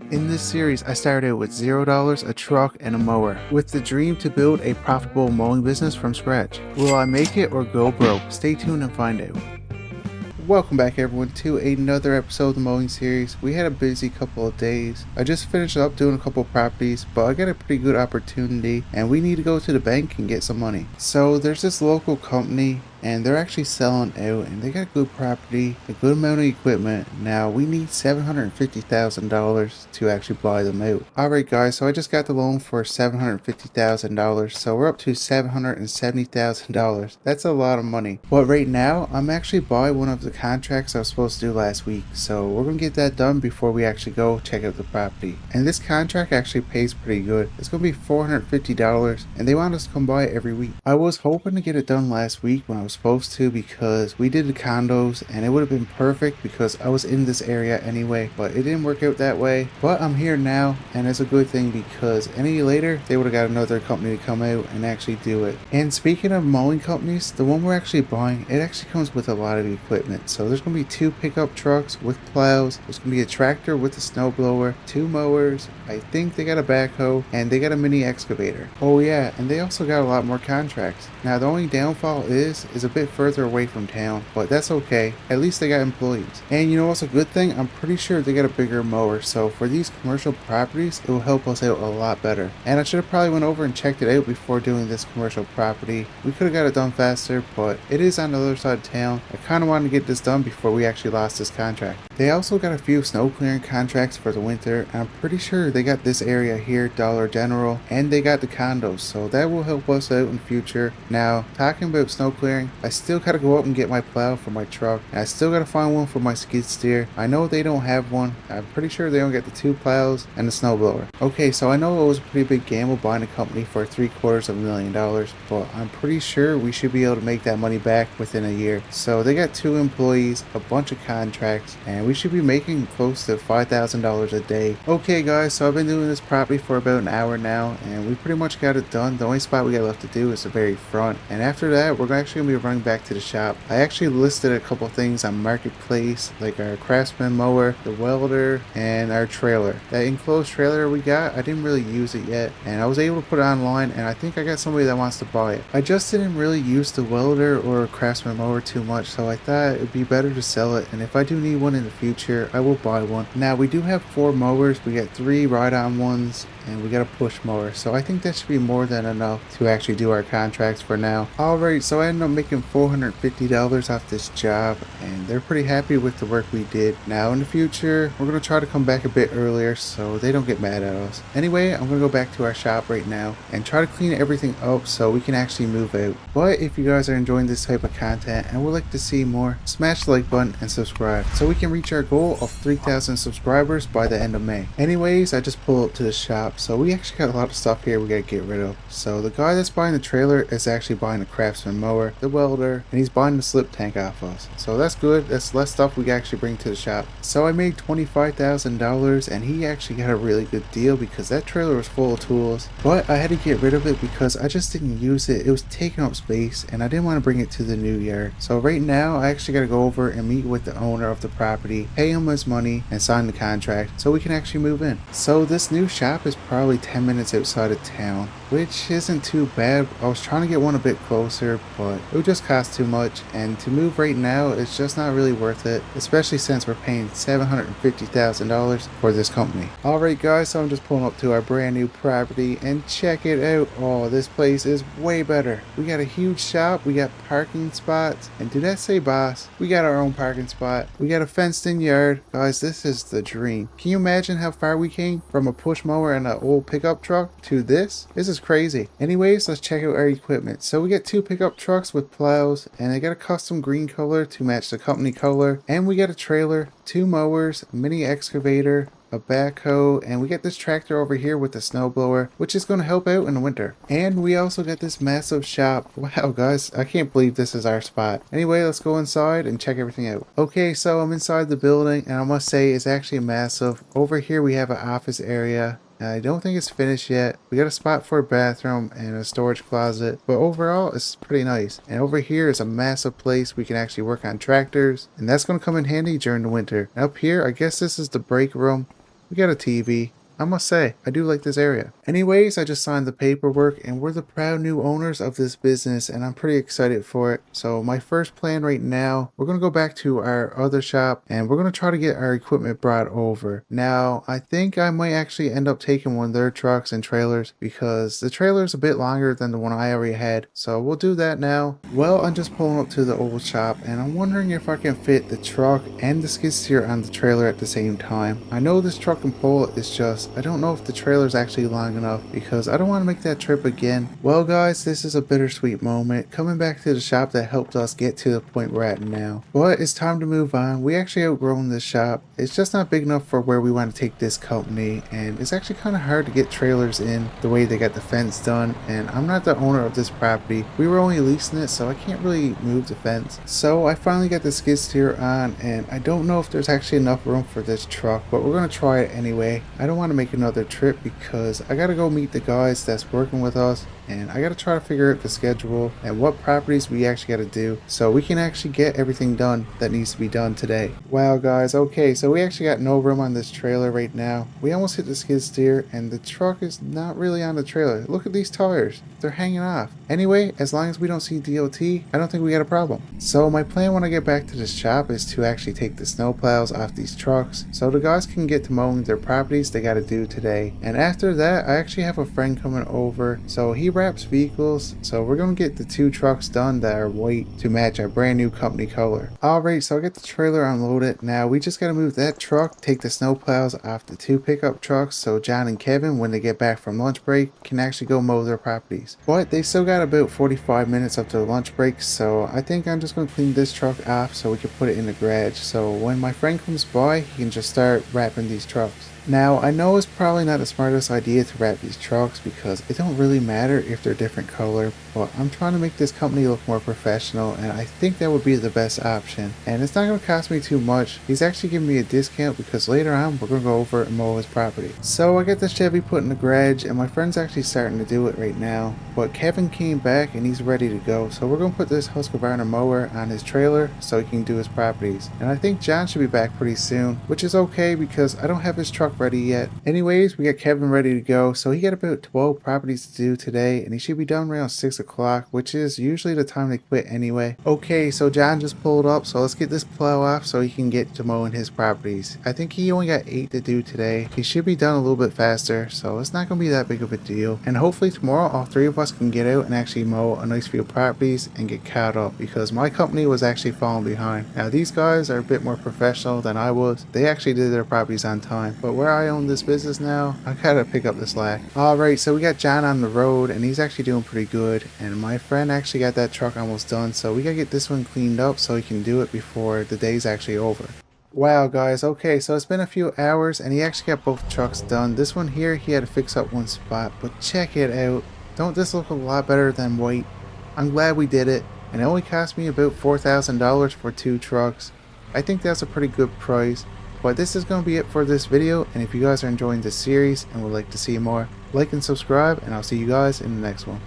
In this series, I started with $0, a truck, and a mower, with the dream to build a profitable mowing business from scratch. Will I make it or go broke? Stay tuned and find out. Welcome back everyone to another episode of the mowing series. We had a busy couple of days. I just finished up doing a couple of properties, but I got a pretty good opportunity and we need to go to the bank and get some money. So there's this local company and they're actually selling out and they got good property, a good amount of equipment. Now we need $750,000 to actually buy them out. Alright guys, so I just got the loan for $750,000, so we're up to $770,000. That's a lot of money. But right now, I'm actually buying one of the contracts I was supposed to do last week, so we're gonna get that done before we actually go check out the property. And this contract actually pays pretty good. It's gonna be $450 and they want us to come by every week. I was hoping to get it done last week when I was supposed to, because we did the condos and it would have been perfect because I was in this area anyway, but it didn't work out that way. But I'm here now and it's a good thing because any later they would have got another company to come out and actually do it. And speaking of mowing companies, the one we're actually buying, it actually comes with a lot of equipment. So there's going to be 2 pickup trucks with plows, there's going to be a tractor with a snowblower, 2 mowers, I think they got a backhoe, and they got a mini excavator. Oh yeah, and they also got a lot more contracts. Now the only downfall is a bit further away from town, but that's okay. At least they got employees. And you know what's a good thing? I'm pretty sure they got a bigger mower, so for these commercial properties, it will help us out a lot better. And I should have probably went over and checked it out before doing this commercial property. We could have got it done faster, but it is on the other side of town. I kind of wanted to get this done before we actually lost this contract. They also got a few snow clearing contracts for the winter, and I'm pretty sure they got this area here, Dollar General, and they got the condos, so that will help us out in the future. Now, talking about snow clearing, I still gotta go up and get my plow for my truck, and I still gotta find one for my skid steer. I know they don't have one. I'm pretty sure they don't get the 2 plows and the snowblower. Okay, so I know it was a pretty big gamble buying a company for $750,000, but I'm pretty sure we should be able to make that money back within a year. So they got 2 employees, a bunch of contracts, and we should be making close to $5,000 a day. Okay guys, so I've been doing this property for about an hour now, and we pretty much got it done. The only spot we got left to do is the very front, and after that we're actually going to be running back to the shop. I actually listed a couple things on Marketplace, like our Craftsman mower, the welder, and our trailer. That enclosed trailer we got, I didn't really use it yet, and I was able to put it online, and I think I got somebody that wants to buy it. I just didn't really use the welder or Craftsman mower too much, so I thought it would be better to sell it, and if I do need one in the future, I will buy one. Now we do have 4 mowers. We got 3 ride-on ones, and we got a push mower, so I think that should be more than enough to actually do our contracts for now. Alright, so I ended up making $450 off this job, and they're pretty happy with the work we did. Now in the future, we're going to try to come back a bit earlier so they don't get mad at us. Anyway, I'm going to go back to our shop right now and try to clean everything up so we can actually move out. But if you guys are enjoying this type of content and would like to see more, smash the like button and subscribe so we can reach our goal of 3,000 subscribers by the end of May. Anyways, I just pulled up to the shop, so we actually got a lot of stuff here we gotta get rid of. So the guy that's buying the trailer is actually buying the Craftsman mower, the welder, and he's buying the slip tank off us. So that's good. That's less stuff we can actually bring to the shop. So I made $25,000 and he actually got a really good deal because that trailer was full of tools. But I had to get rid of it because I just didn't use it. It was taking up space and I didn't want to bring it to the new yard. So right now I actually gotta go over and meet with the owner of the property, pay him his money, and sign the contract so we can actually move in. So this new shop is probably 10 minutes outside of town, which isn't too bad. I was trying to get one a bit closer, but it would just cost too much, and to move right now it's just not really worth it, especially since we're paying $750,000 for this company. Alright guys, so I'm just pulling up to our brand new property and check it out. Oh, this place is way better. We got a huge shop, we got parking spots, and did that say boss? We got our own parking spot, we got a fenced in yard. Guys, this is the dream. Can you imagine how far we came from a push mower and an old pickup truck to this? This is crazy. Anyways, let's check out our equipment. So we got 2 pickup trucks with plows, and they got a custom green color to match the company color, and we got a trailer, 2 mowers, a mini excavator, a backhoe, and we got this tractor over here with the snowblower, which is going to help out in the winter. And we also got this massive shop. Wow guys, I can't believe this is our spot. Anyway, let's go inside and check everything out. Okay, so I'm inside the building and I must say it's actually massive. Over here we have an office area. I don't think it's finished yet. We got a spot for a bathroom and a storage closet, but overall it's pretty nice. And over here is a massive place we can actually work on tractors, and that's going to come in handy during the winter. And up here, I guess this is the break room. We got a TV. I must say, I do like this area. Anyways, I just signed the paperwork and we're the proud new owners of this business and I'm pretty excited for it. So my first plan right now, we're going to go back to our other shop and we're going to try to get our equipment brought over. Now, I think I might actually end up taking one of their trucks and trailers because the trailer is a bit longer than the one I already had. So we'll do that now. Well, I'm just pulling up to the old shop and I'm wondering if I can fit the truck and the skid steer on the trailer at the same time. I know this truck can pull it, it's just I don't know if the trailer is actually long enough because I don't want to make that trip again. Well guys, this is a bittersweet moment coming back to the shop that helped us get to the point we're at now. But it's time to move on. We actually outgrown this shop. It's just not big enough for where we want to take this company and it's actually kind of hard to get trailers in the way they got the fence done, and I'm not the owner of this property. We were only leasing it, so I can't really move the fence. So I finally got the skid steer on and I don't know if there's actually enough room for this truck, but we're going to try it anyway. I don't want to make another trip because I gotta go meet the guys that's working with us and I gotta try to figure out the schedule and what properties we actually gotta do so we can actually get everything done that needs to be done today. Wow guys, okay, so we actually got no room on this trailer right now. We almost hit the skid steer and the truck is not really on the trailer. Look at these tires, they're hanging off. Anyway, as long as we don't see DOT, I don't think we got a problem. So my plan when I get back to this shop is to actually take the snow plows off these trucks so the guys can get to mowing their properties they gotta do today. And after that, I actually have a friend coming over, so he wraps vehicles, so we're gonna get the 2 trucks done that are white to match our brand new company color. Alright, so I get the trailer unloaded. Now we just gotta move that truck, take the snow plows off the 2 pickup trucks so John and Kevin, when they get back from lunch break, can actually go mow their properties. But they still got about 45 minutes up to the lunch break, so I think I'm just gonna clean this truck off so we can put it in the garage, so when my friend comes by, he can just start wrapping these trucks. Now, I know it's probably not the smartest idea to wrap these trucks because it don't really matter if they're different color, but I'm trying to make this company look more professional and I think that would be the best option. And it's not going to cost me too much. He's actually giving me a discount because later on we're going to go over and mow his property. So I get the Chevy put in the garage and my friend's actually starting to do it right now. But Kevin came back and he's ready to go. So we're going to put this Husqvarna mower on his trailer so he can do his properties. And I think John should be back pretty soon, which is okay because I don't have his truck ready yet. Anyways, we got Kevin ready to go, so he got about 12 properties to do today and he should be done around 6 o'clock, which is usually the time they quit anyway. Okay, so John just pulled up, so let's get this plow off so he can get to mowing his properties. I think he only got 8 to do today. He should be done a little bit faster, so it's not going to be that big of a deal. And hopefully tomorrow all 3 of us can get out and actually mow a nice few properties and get caught up because my company was actually falling behind. Now these guys are a bit more professional than I was. They actually did their properties on time, but where I own this business now, I gotta pick up the slack. Alright, so we got John on the road and he's actually doing pretty good, and my friend actually got that truck almost done, so we gotta get this one cleaned up so he can do it before the day's actually over. Wow guys, okay, so it's been a few hours and he actually got both trucks done. This one here, he had to fix up one spot, but check it out. Don't this look a lot better than white? I'm glad we did it, and it only cost me about $4,000 for 2 trucks. I think that's a pretty good price. But this is going to be it for this video, and if you guys are enjoying this series and would like to see more, like and subscribe, and I'll see you guys in the next one.